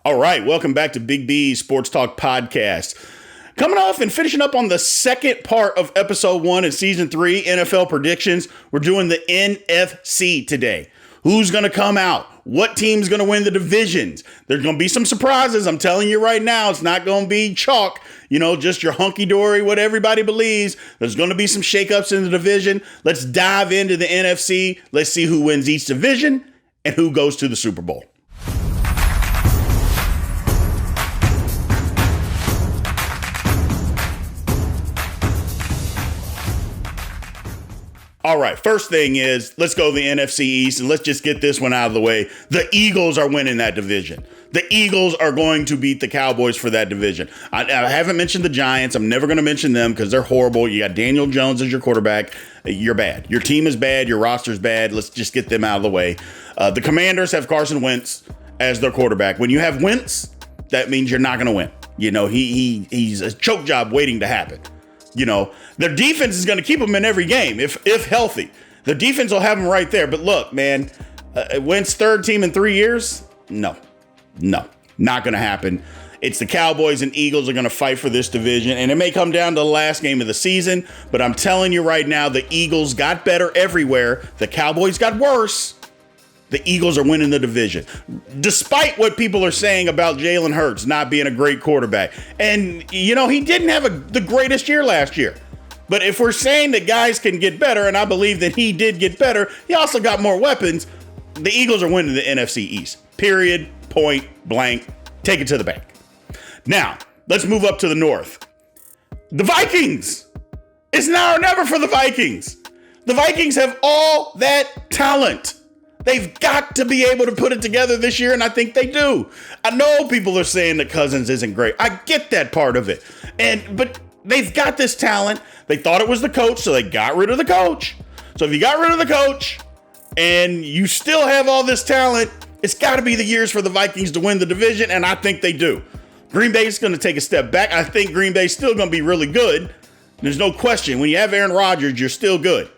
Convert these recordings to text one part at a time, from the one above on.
All right, welcome back to Big B's Sports Talk Podcast. Coming off and finishing up on the second part of episode 1 in season 3, NFL predictions. We're doing the NFC today. Who's going to come out? What team's going to win the divisions? There's going to be some surprises. I'm telling you right now, it's not going to be chalk, just your hunky-dory, what everybody believes. There's going to be some shakeups in the division. Let's dive into the NFC. Let's see who wins each division and who goes to the Super Bowl. All right, first thing is, let's go to the NFC East, and let's just get this one out of the way. The Eagles are winning that division. The Eagles are going to beat the Cowboys for that division. I haven't mentioned the Giants. I'm never going to mention them because they're horrible. You got Daniel Jones as your quarterback. You're bad. Your team is bad. Your roster's bad. Let's just get them out of the way. The Commanders have Carson Wentz as their quarterback. When you have Wentz, that means you're not going to win. He's a choke job waiting to happen. Their defense is going to keep them in every game if healthy. The defense will have them right there. But look, man, Wentz third team in 3 years? No, not going to happen. It's the Cowboys and Eagles are going to fight for this division, and it may come down to the last game of the season, but I'm telling you right now, the Eagles got better everywhere. The Cowboys got worse. The Eagles are winning the division, despite what people are saying about Jalen Hurts not being a great quarterback. And, he didn't have the greatest year last year. But if we're saying that guys can get better, and I believe that he did get better, he also got more weapons. The Eagles are winning the NFC East. Period. Point blank. Take it to the bank. Now, let's move up to the North. The Vikings. It's now or never for the Vikings. The Vikings have all that talent. They've got to be able to put it together this year, and I think they do. I know people are saying that Cousins isn't great. I get that part of it. But they've got this talent. They thought it was the coach, so they got rid of the coach. So if you got rid of the coach and you still have all this talent, it's got to be the years for the Vikings to win the division, and I think they do. Green Bay's going to take a step back. I think Green Bay's still going to be really good. There's no question. When you have Aaron Rodgers, you're still good.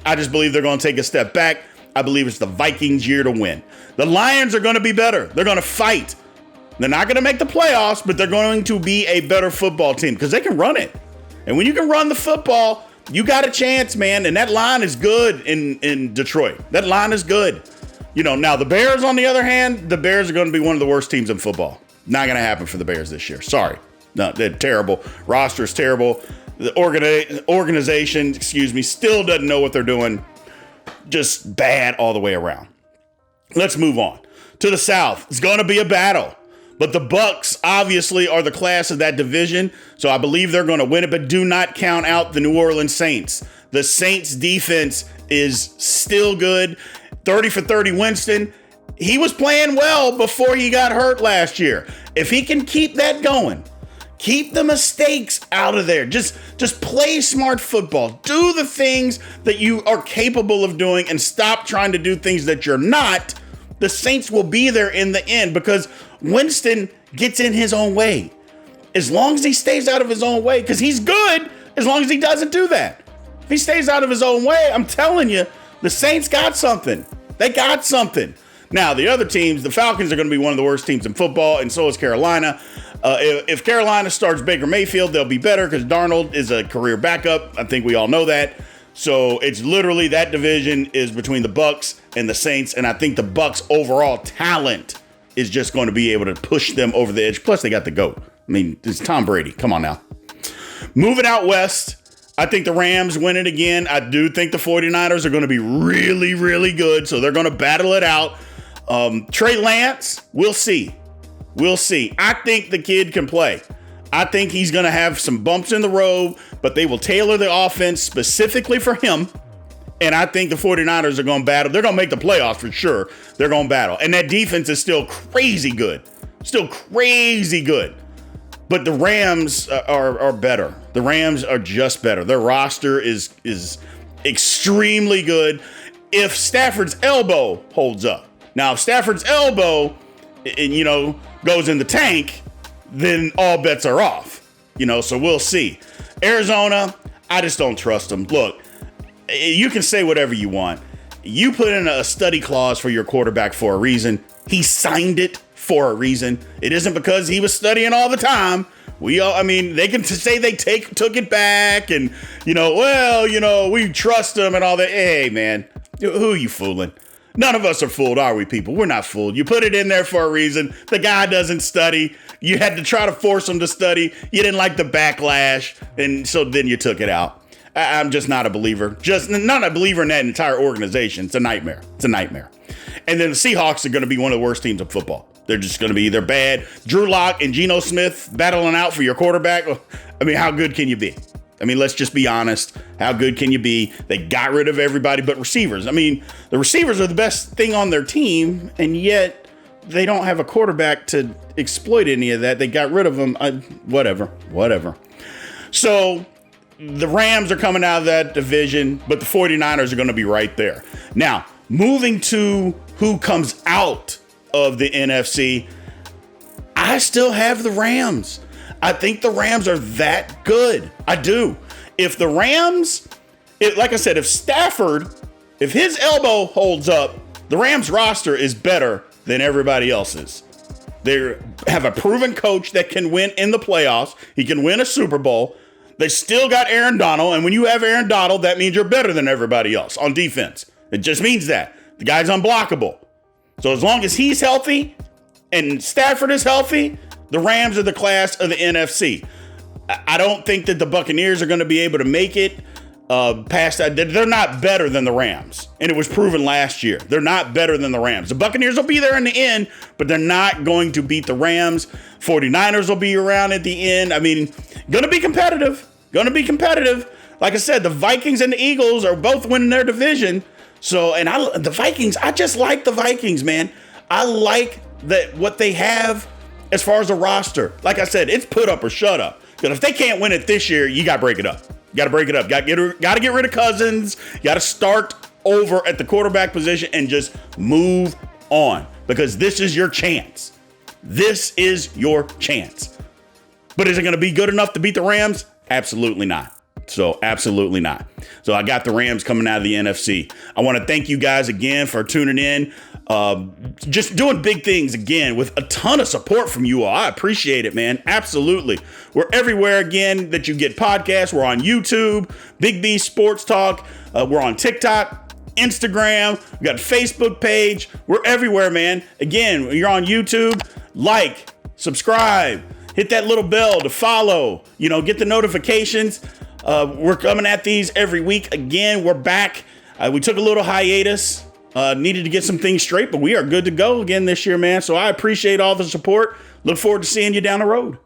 I just believe they're going to take a step back. I believe it's the Vikings' year to win. The Lions are going to be better. They're going to fight. They're not going to make the playoffs, but they're going to be a better football team because they can run it. And when you can run the football, you got a chance, man. And that line is good in Detroit. That line is good. Now the Bears, on the other hand, the Bears are going to be one of the worst teams in football. Not going to happen for the Bears this year. Sorry. No, they're terrible. Roster is terrible. The organization, still doesn't know what they're doing. Just bad all the way around. Let's move on to the South. It's going to be a battle, but the Bucs obviously are the class of that division, so I believe they're going to win it, but do not count out the New Orleans Saints. The Saints defense is still good. 30 for 30 Winston. He was playing well before he got hurt last year. If he can keep that going, keep the mistakes out of there. Just play smart football. Do the things that you are capable of doing and stop trying to do things that you're not. The Saints will be there in the end because Winston gets in his own way. As long as he stays out of his own way, because he's good as long as he doesn't do that. If he stays out of his own way, I'm telling you, the Saints got something. They got something. Now, the other teams, the Falcons are going to be one of the worst teams in football, and so is Carolina. If Carolina starts Baker Mayfield, they'll be better because Darnold is a career backup. I think we all know that. So it's literally that division is between the Bucs and the Saints, and I think the Bucs' overall talent is just going to be able to push them over the edge. Plus, they got the GOAT. I mean, it's Tom Brady. Come on now. Moving out west, I think the Rams win it again. I do think the 49ers are going to be really, really good, so they're going to battle it out. Trey Lance, we'll see. We'll see. I think the kid can play. I think he's going to have some bumps in the road, but they will tailor the offense specifically for him. And I think the 49ers are going to battle. They're going to make the playoffs for sure. They're going to battle. And that defense is still crazy good. Still crazy good. But the Rams are better. The Rams are just better. Their roster is extremely good if Stafford's elbow holds up. Now, if Stafford's elbow, goes in the tank, then all bets are off. So we'll see. Arizona, I just don't trust them. Look, you can say whatever you want. You put in a study clause for your quarterback for a reason. He signed it for a reason. It isn't because he was studying all the time. They can say they took it back and, we trust him and all that. Hey, man, who are you fooling? None of us are fooled, are we, people? We're not fooled. You put it in there for a reason. The guy doesn't study. You had to try to force him to study. You didn't like the backlash, and so then you took it out. I'm just not a believer. Just not a believer in that entire organization. It's a nightmare. It's a nightmare. And then the Seahawks are going to be one of the worst teams in football. They're just going to be, they're bad. Drew Lock and Geno Smith battling out for your quarterback. I mean, how good can you be? I mean, let's just be honest. How good can you be? They got rid of everybody but receivers. I mean, the receivers are the best thing on their team, and yet they don't have a quarterback to exploit any of that. They got rid of them. Whatever. So the Rams are coming out of that division, but the 49ers are going to be right there. Now, moving to who comes out of the NFC, I still have the Rams. I think the Rams are that good. I do. If the Rams, like I said, if Stafford, if his elbow holds up, the Rams roster is better than everybody else's. They have a proven coach that can win in the playoffs. He can win a Super Bowl. They still got Aaron Donald. And when you have Aaron Donald, that means you're better than everybody else on defense. It just means that. The guy's unblockable. So as long as he's healthy and Stafford is healthy, the Rams are the class of the NFC. I don't think that the Buccaneers are going to be able to make it past that. They're not better than the Rams. And it was proven last year. They're not better than the Rams. The Buccaneers will be there in the end, but they're not going to beat the Rams. 49ers will be around at the end. I mean, going to be competitive. Like I said, the Vikings and the Eagles are both winning their division. So, the Vikings, I just like the Vikings, man. I like that what they have as far as a roster. Like I said, it's put up or shut up. Because if they can't win it this year, you got to break it up. Got to get rid of Cousins. Got to start over at the quarterback position and just move on. Because this is your chance. This is your chance. But is it going to be good enough to beat the Rams? Absolutely not. So absolutely not. So I got the Rams coming out of the NFC. I want to thank you guys again for tuning in. Just doing big things again with a ton of support from you all. I appreciate it, man. Absolutely. We're everywhere again that you get podcasts. We're on YouTube, Big B Sports Talk. We're on TikTok, Instagram. We got a Facebook page. We're everywhere, man. Again, when you're on YouTube, like, subscribe, hit that little bell to follow, get the notifications. We're coming at these every week. Again, we're back. We took a little hiatus. Needed to get some things straight, but we are good to go again this year, man. So I appreciate all the support. Look forward to seeing you down the road.